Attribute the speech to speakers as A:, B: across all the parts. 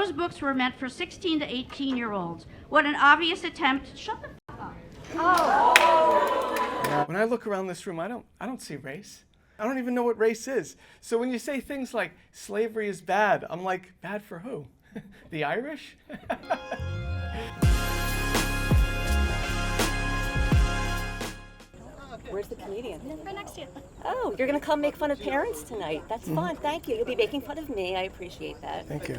A: those books were meant for 16 to 18-year-olds. What an obvious attempt. Shut the fuck up.
B: Oh. When I look around this room, I don't see race. I don't even know what race is. So when you say things like slavery is bad, I'm like, bad for who? The Irish?
C: Where's the comedian?
D: Right next to you.
C: Oh, you're going to come make fun of parents tonight. That's fun. Thank you. You'll be making fun of me. I appreciate that.
B: Thank you.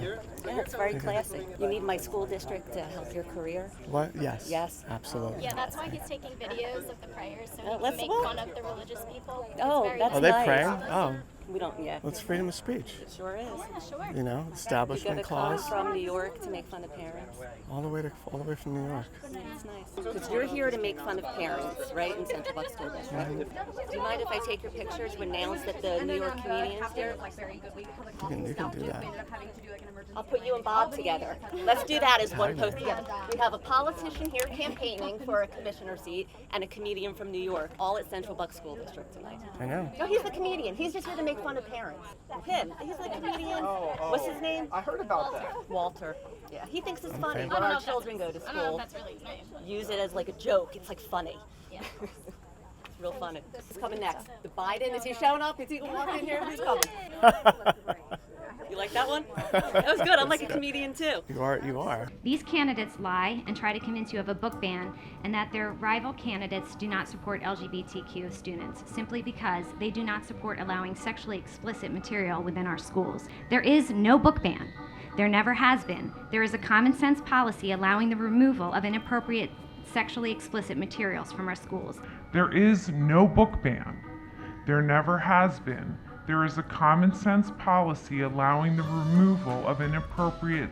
C: Yeah, it's very classy. You need my school district to help your career?
B: What? Yes.
C: Yes.
B: Absolutely.
D: Yeah, that's why he's taking videos of the prayers so he
C: let's
D: can make
C: look.
D: fun of the religious people. It's
C: Oh,
D: very
C: that's
B: Are they
C: nice.
B: praying? Oh,
C: We don't yet.
B: well, it's freedom of speech.
C: It sure is.
D: Yeah, sure.
B: You know,
C: You
B: establishment
C: got to come
B: clause,
C: from New York to make fun of parents.
B: all the way from New York.
C: That's nice. Because you're here to make fun of parents, right, in Central Bucks School District. Do you mind if I take your pictures when announced that the New York comedian's here?
B: You can do that.
C: I'll put you and Bob together. Let's do that as one post together. We have a politician here campaigning for a commissioner seat and a comedian from New York, all at Central Bucks School District tonight.
B: I know.
C: No, he's the comedian. He's just here to make fun of parents. Him. He's the comedian. What's his name?
E: I heard about that.
C: Walter. Yeah, he thinks it's funny
B: famous.
C: when
D: I don't know
C: our
D: if
C: children go to
D: I don't know
C: school.
D: if that's really his name.
C: Use it as like a joke. It's like funny.
D: Yeah.
C: It's real funny. Who's coming next? The Biden? Is he showing up? Is he going to walk in here? Who's coming? You like that one? That was good. I'm like a comedian too.
B: You are.
F: These candidates lie and try to convince you of a book ban and that their rival candidates do not support LGBTQ students simply because they do not support allowing sexually explicit material within our schools. There is no book ban. There never has been. There is a common sense policy allowing the removal of inappropriate sexually explicit materials from our schools.
G: There is no book ban. There never has been. There is a common sense policy allowing the removal of inappropriate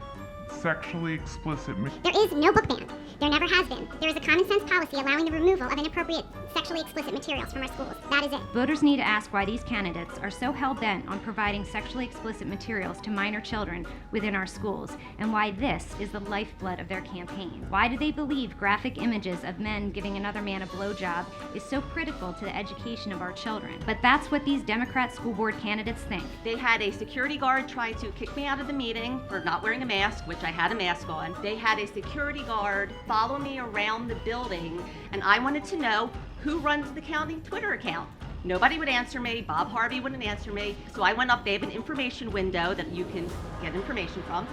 G: sexually explicit material.
H: There is no book ban. There never has been. There is a common sense policy allowing the removal of inappropriate sexually explicit materials from our schools. That is it.
F: Voters need to ask why these candidates are so hell-bent on providing sexually explicit materials to minor children within our schools, and why this is the lifeblood of their campaign. Why do they believe graphic images of men giving another man a blowjob is so critical to the education of our children? But that's what these Democrat school board candidates think.
C: They had a security guard try to kick me out of the meeting for not wearing a mask, which I had a mask on. They had a security guard follow me around the building, and I wanted to know who runs the county Twitter account. Nobody would answer me. Bob Harvey wouldn't answer me. So I went up. They have an information window that you can get information from.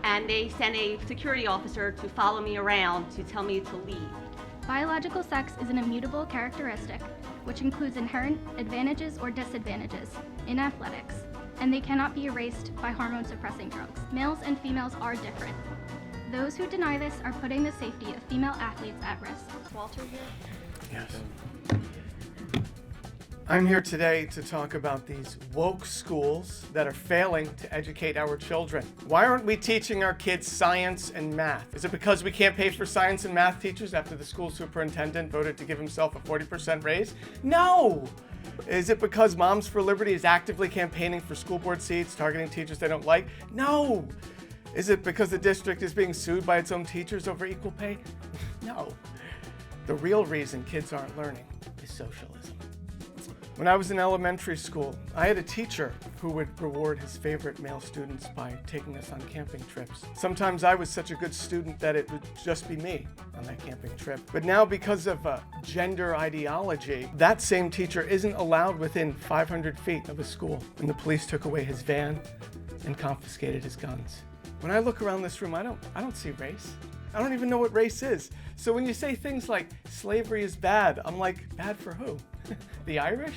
C: And they sent a security officer to follow me around to tell me to leave.
D: Biological sex is an immutable characteristic, which includes inherent advantages or disadvantages in athletics, and they cannot be erased by hormone-suppressing drugs. Males and females are different. Those who deny this are putting the safety of female athletes at risk. Walter here.
B: Yes. I'm here today to talk about these woke schools that are failing to educate our children. Why aren't we teaching our kids science and math? Is it because we can't pay for science and math teachers after the school superintendent voted to give himself a 40% raise? No! Is it because Moms for Liberty is actively campaigning for school board seats, targeting teachers they don't like? No! Is it because the district is being sued by its own teachers over equal pay? No. The real reason kids aren't learning is socialism. When I was in elementary school, I had a teacher who would reward his favorite male students by taking us on camping trips. Sometimes I was such a good student that it would just be me on that camping trip. But now, because of gender ideology, that same teacher isn't allowed within 500 feet of a school, and the police took away his van and confiscated his guns. When I look around this room, I don't see race. I don't even know what race is. So when you say things like slavery is bad, I'm like, bad for who? The Irish?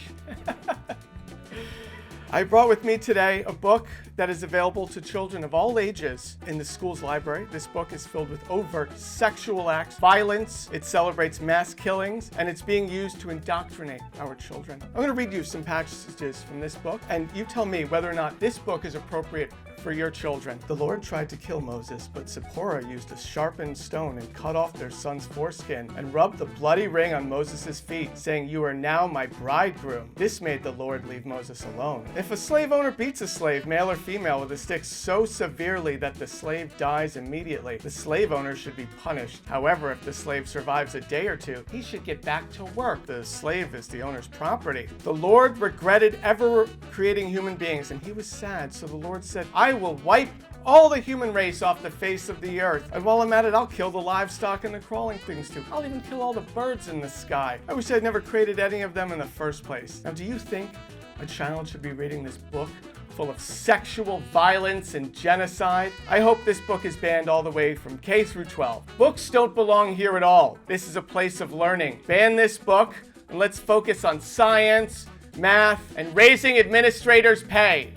B: I brought with me today a book that is available to children of all ages in the school's library. This book is filled with overt sexual acts, violence, it celebrates mass killings, and it's being used to indoctrinate our children. I'm going to read you some passages from this book, and you tell me whether or not this book is appropriate for your children. The Lord tried to kill Moses, but Zipporah used a sharpened stone and cut off their son's foreskin and rubbed the bloody ring on Moses' feet, saying, "You are now my bridegroom." This made the Lord leave Moses alone. If a slave owner beats a slave, male or female, with a stick so severely that the slave dies immediately, the slave owner should be punished. However, if the slave survives a day or two, he should get back to work. The slave is the owner's property. The Lord regretted ever creating human beings, and he was sad, so the Lord said, "I will wipe all the human race off the face of the earth. And while I'm at it, I'll kill the livestock and the crawling things too. I'll even kill all the birds in the sky. I wish I'd never created any of them in the first place. Now, do you think a child should be reading this book full of sexual violence and genocide? I hope this book is banned all the way from K through 12. Books don't belong here at all. This is a place of learning. Ban this book and let's focus on science, math, and raising administrators' pay.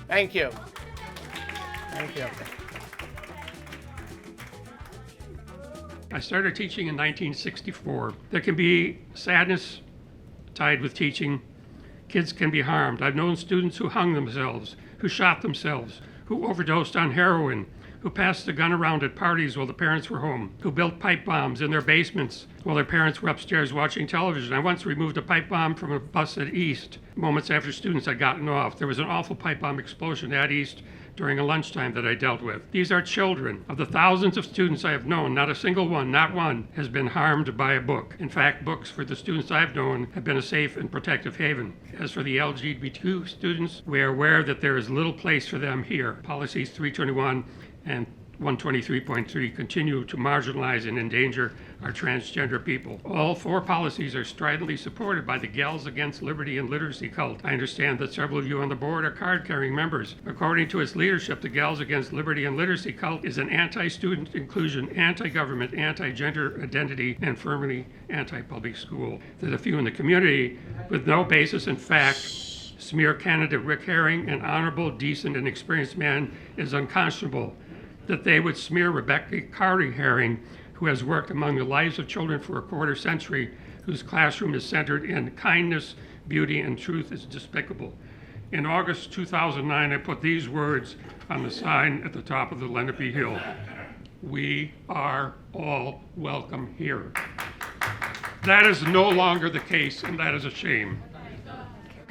B: Thank you. Thank you.
E: I started teaching in 1964. There can be sadness tied with teaching. Kids can be harmed. I've known students who hung themselves, who shot themselves, who overdosed on heroin, who passed a gun around at parties while the parents were home, who built pipe bombs in their basements while their parents were upstairs watching television. I once removed a pipe bomb from a bus at East moments after students had gotten off. There was an awful pipe bomb explosion at East during a lunchtime that I dealt with. These are children. Of the thousands of students I have known, not a single one, not one, has been harmed by a book. In fact, books for the students I've known have been a safe and protective haven. As for the LGBTQ students, we are aware that there is little place for them here. Policies 321 and 123.3 continue to marginalize and endanger our transgender people. All four policies are stridently supported by the Gals Against Liberty and Literacy cult. I understand that several of you on the board are card-carrying members. According to its leadership, the Gals Against Liberty and Literacy cult is an anti-student inclusion, anti-government, anti-gender identity, and firmly anti-public school. That a few in the community, with no basis in fact, smear candidate Rick Herring, an honorable, decent, and experienced man, is unconscionable. That they would smear Rebecca Carter Herring, who has worked among the lives of children for a quarter century, whose classroom is centered in kindness, beauty, and truth, is despicable. In August 2009, I put these words on the sign at the top of the Lenape Hill: "We are all welcome here." That is no longer the case, and that is a shame.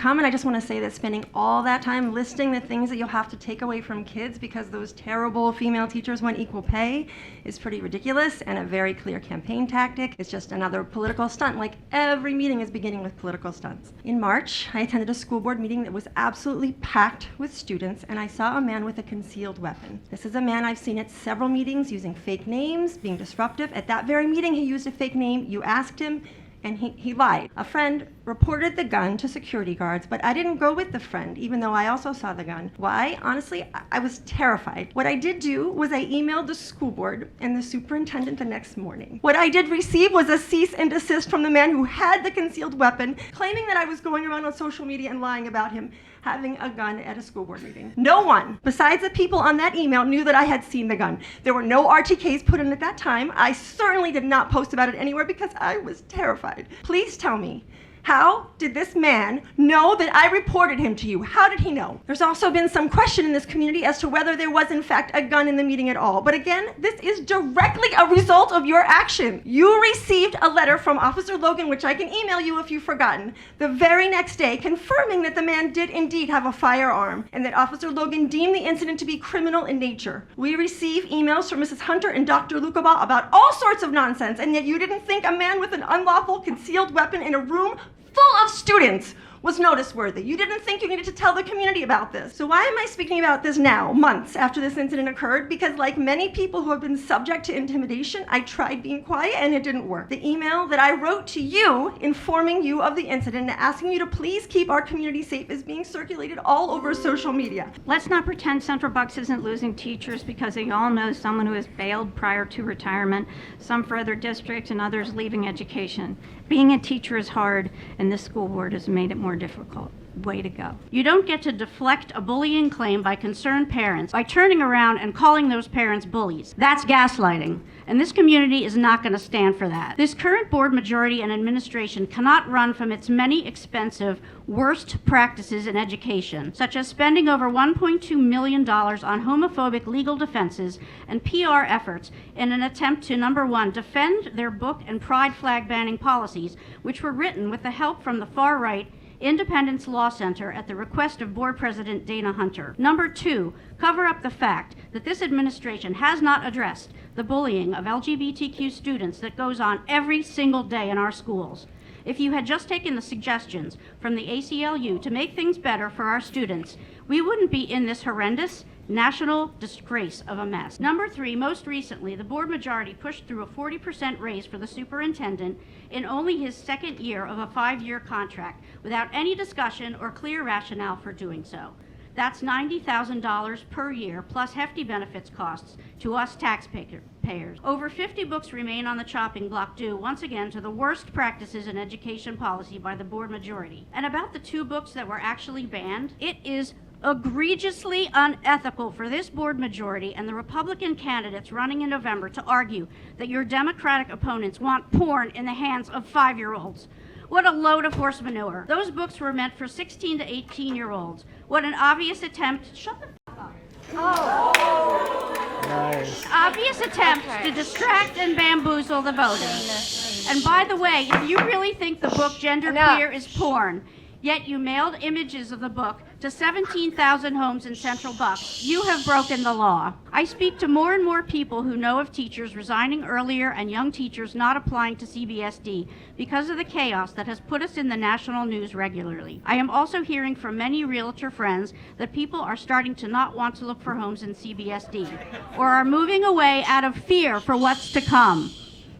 I: I just want to say that spending all that time listing the things that you'll have to take away from kids because those terrible female teachers want equal pay is pretty ridiculous and a very clear campaign tactic. It's just another political stunt, like every meeting is beginning with political stunts. In March, I attended a school board meeting that was absolutely packed with students, and I saw a man with a concealed weapon. This is a man I've seen at several meetings using fake names, being disruptive. At that very meeting, he used a fake name. You asked him, and he lied. A friend reported the gun to security guards, but I didn't go with the friend, even though I also saw the gun. Why? Honestly, I was terrified. What I did do was I emailed the school board and the superintendent the next morning. What I did receive was a cease and desist from the man who had the concealed weapon, claiming that I was going around on social media and lying about him having a gun at a school board meeting. No one, besides the people on that email, knew that I had seen the gun. There were no RTKs put in at that time. I certainly did not post about it anywhere because I was terrified. Please tell me, how did this man know that I reported him to you? How did he know? There's also been some question in this community as to whether there was in fact a gun in the meeting at all. But again, this is directly a result of your action. You received a letter from Officer Logan, which I can email you if you've forgotten, the very next day confirming that the man did indeed have a firearm and that Officer Logan deemed the incident to be criminal in nature. We receive emails from Mrs. Hunter and Dr. Lukabaugh about all sorts of nonsense, and yet you didn't think a man with an unlawful concealed weapon in a room full of students was noticeworthy. You didn't think you needed to tell the community about this. So why am I speaking about this now, months after this incident occurred? Because like many people who have been subject to intimidation, I tried being quiet and it didn't work. The email that I wrote to you informing you of the incident and asking you to please keep our community safe is being circulated all over social media.
A: Let's not pretend Central Bucks isn't losing teachers because they all know someone who has failed prior to retirement, some for other districts and others leaving education. Being a teacher is hard, and this school board has made it more difficult. Way to go. You don't get to deflect a bullying claim by concerned parents by turning around and calling those parents bullies. That's gaslighting, and this community is not going to stand for that. This current board majority and administration cannot run from its many expensive, worst practices in education, such as spending over $1.2 million on homophobic legal defenses and PR efforts in an attempt to, number one, defend their book and pride flag banning policies, which were written with the help from the far right Independence Law Center at the request of Board President Dana Hunter. Number two, cover up the fact that this administration has not addressed the bullying of LGBTQ students that goes on every single day in our schools. If you had just taken the suggestions from the ACLU to make things better for our students, we wouldn't be in this horrendous,
J: National disgrace of a mess. Number 3, most recently, the board majority pushed through a 40% raise for the superintendent in only his second year of a 5-year contract without any discussion or clear rationale for doing so. That's $90,000 per year plus hefty benefits costs to us taxpayers. Over 50 books remain on the chopping block due once again to the worst practices in education policy by the board majority. And about the 2 books that were actually banned, it is egregiously unethical for this board majority and the Republican candidates running in November to argue that your Democratic opponents want porn in the hands of 5-year-olds. What a load of horse manure. Those books were meant for 16 to 18-year-olds. What an obvious attempt. Shut the fuck up. Oh.
B: Nice.
J: Obvious attempt to distract and bamboozle the voters. And by the way, if you really think the book Genderqueer is porn, yet you mailed images of the book to 17,000 homes in Central Buck, you have broken the law. I speak to more and more people who know of teachers resigning earlier and young teachers not applying to CBSD because of the chaos that has put us in the national news regularly. I am also hearing from many realtor friends that people are starting to not want to look for homes in CBSD or are moving away out of fear for what's to come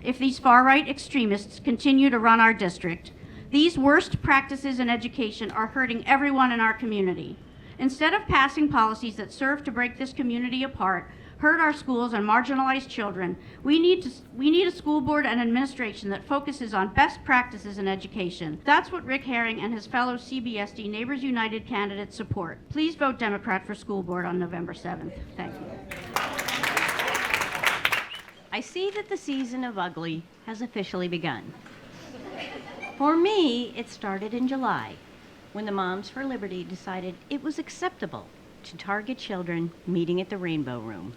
J: if these far-right extremists continue to run our district. These worst practices in education are hurting everyone in our community. Instead of passing policies that serve to break this community apart, hurt our schools and marginalize children, we need a school board and administration that focuses on best practices in education. That's what Rick Herring and his fellow CBSD Neighbors United candidates support. Please vote Democrat for school board on November 7th. Thank you.
K: I see that the season of ugly has officially begun. For me, it started in July, when the Moms for Liberty decided it was acceptable to target children meeting at the Rainbow Room.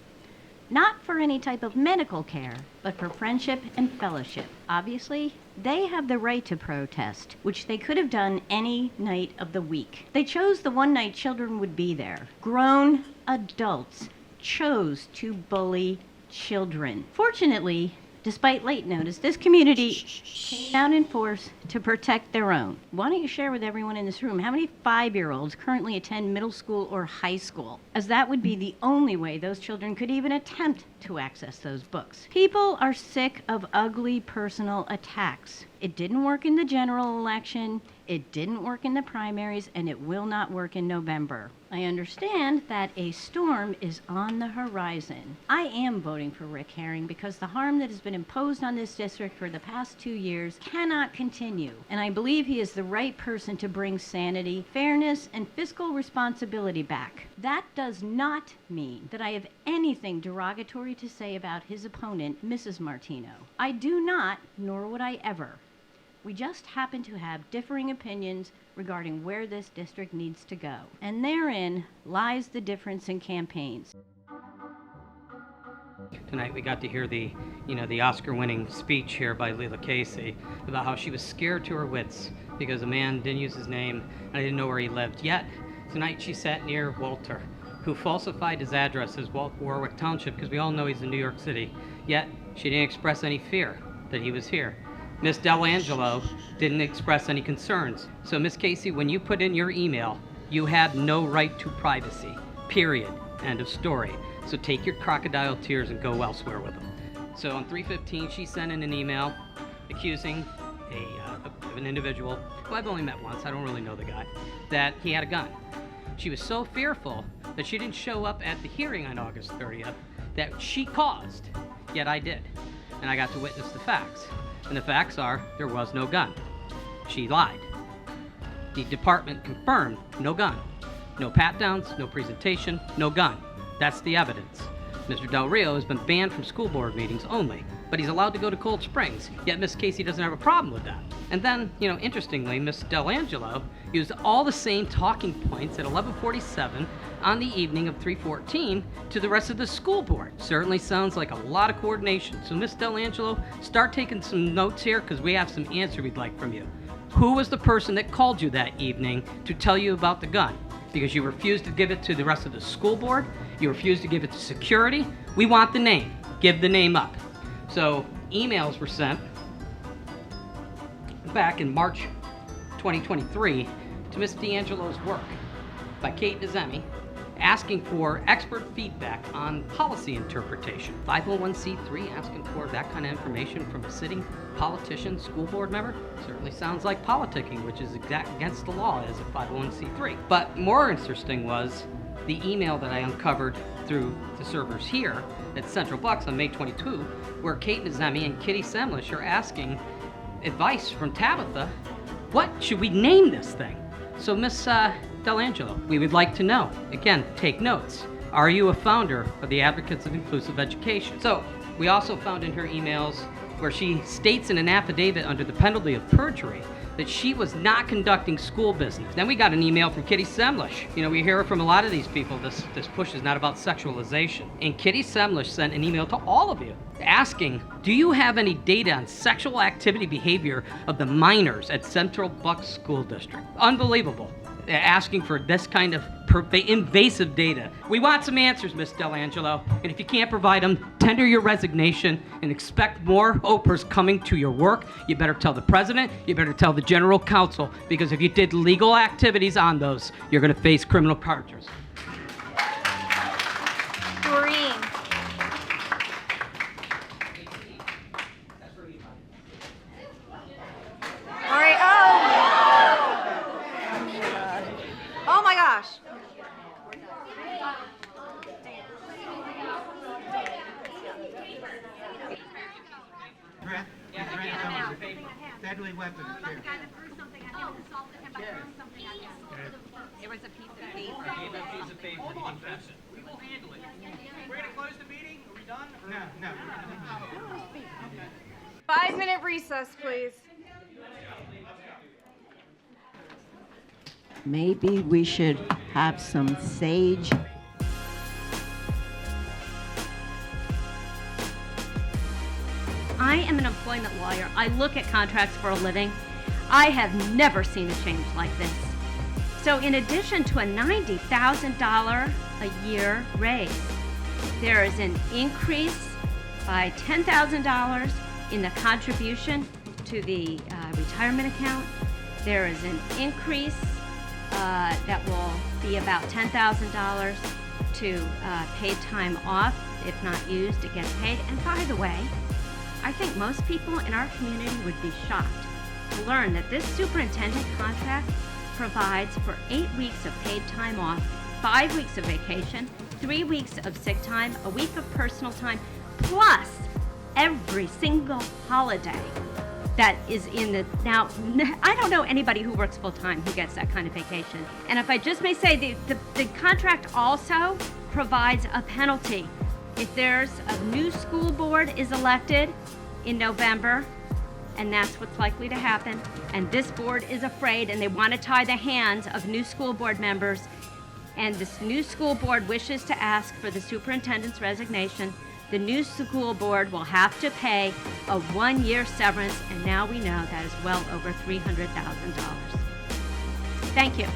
K: Not for any type of medical care, but for friendship and fellowship. Obviously, they have the right to protest, which they could have done any night of the week. They chose the one night children would be there. Grown adults chose to bully children. Fortunately, despite late notice, this community came down in force to protect their own. Why don't you share with everyone in this room how many 5-year-olds currently attend middle school or high school, as that would be the only way those children could even attempt to access those books. People are sick of ugly personal attacks. It didn't work in the general election, it didn't work in the primaries, and it will not work in November. I understand that a storm is on the horizon. I am voting for Rick Herring because the harm that has been imposed on this district for the past 2 years cannot continue, and I believe he is the right person to bring sanity, fairness, and fiscal responsibility back. That does not mean that I have anything derogatory to say about his opponent, Mrs. Martino. I do not, nor would I ever. We just happen to have differing opinions regarding where this district needs to go. And therein lies the difference in campaigns.
L: Tonight we got to hear the Oscar-winning speech here by Leila Casey about how she was scared to her wits because a man didn't use his name and I didn't know where he lived. Yet, tonight she sat near Walter, who falsified his address as Warwick Township because we all know he's in New York City. Yet, she didn't express any fear that he was here. Miss Delangelo didn't express any concerns. So, Miss Casey, when you put in your email, you have no right to privacy. Period. End of story. So take your crocodile tears and go elsewhere with them. So on 3/15, she sent in an email accusing an individual, who I've only met once, I don't really know the guy, that he had a gun. She was so fearful that she didn't show up at the hearing on August 30th that she caused, yet I did. And I got to witness the facts. And the facts are, there was no gun. She lied. The department confirmed no gun. No pat-downs, no presentation, no gun. That's the evidence. Mr. Del Rio has been banned from school board meetings only, but he's allowed to go to Cold Springs, yet Miss Casey doesn't have a problem with that. And then, interestingly, Miss Delangelo used all the same talking points at 11:47 on the evening of 3/14 to the rest of the school board. Certainly sounds like a lot of coordination. So Miss Delangelo, start taking some notes here because we have some answer we'd like from you. Who was the person that called you that evening to tell you about the gun? Because you refused to give it to the rest of the school board, you refused to give it to security. We want the name. Give the name up. So emails were sent back in March 2023 to Miss D'Angelo's work by Kate Dezemi asking for expert feedback on policy interpretation. 501c3 asking for that kind of information from a sitting politician, school board member, certainly sounds like politicking, which is against the law as a 501c3. But more interesting was the email that I uncovered through the servers here at Central Bucks on May 22, where Kate Nazemi and Kitty Semlish are asking advice from Tabitha, what should we name this thing? So Miss Delangelo, we would like to know, again, take notes. Are you a founder of the Advocates of Inclusive Education? So we also found in her emails where she states in an affidavit under the penalty of perjury that she was not conducting school business. Then we got an email from Kitty Semlish. You know, we hear from a lot of these people, this push is not about sexualization. And Kitty Semlish sent an email to all of you asking, do you have any data on sexual activity behavior of the minors at Central Bucks School District? Unbelievable. They're asking for this kind of invasive data. We want some answers, Miss Delangelo, and if you can't provide them, tender your resignation and expect more Oprahs coming to your work. You better tell the president, you better tell the general counsel, because if you did legal activities on those, you're going to face criminal charges.
M: Doreen. All right. Oh my gosh.
N: Deadly weapon.
C: There was a piece of paper.
N: Hold on. We will handle it. We're going to close the meeting? Are we done? No.
M: 5-minute recess, please.
O: Maybe we should have some sage.
K: I am an employment lawyer. I look at contracts for a living. I have never seen a change like this. So in addition to a $90,000 a year raise, there is an increase by $10,000 in the contribution to the retirement account. There is an increase that will be about $10,000 to paid time off. If not used, it gets paid. And by the way, I think most people in our community would be shocked to learn that this superintendent contract provides for 8 weeks of paid time off, 5 weeks of vacation, 3 weeks of sick time, a week of personal time, plus every single holiday that is in the, now, I don't know anybody who works full-time who gets that kind of vacation. And if I just may say, the contract also provides a penalty. If there's a new school board is elected in November, and that's what's likely to happen, and this board is afraid and they want to tie the hands of new school board members, and this new school board wishes to ask for the superintendent's resignation, the new school board will have to pay a 1-year severance, and now we know that is well over $300,000. Thank you.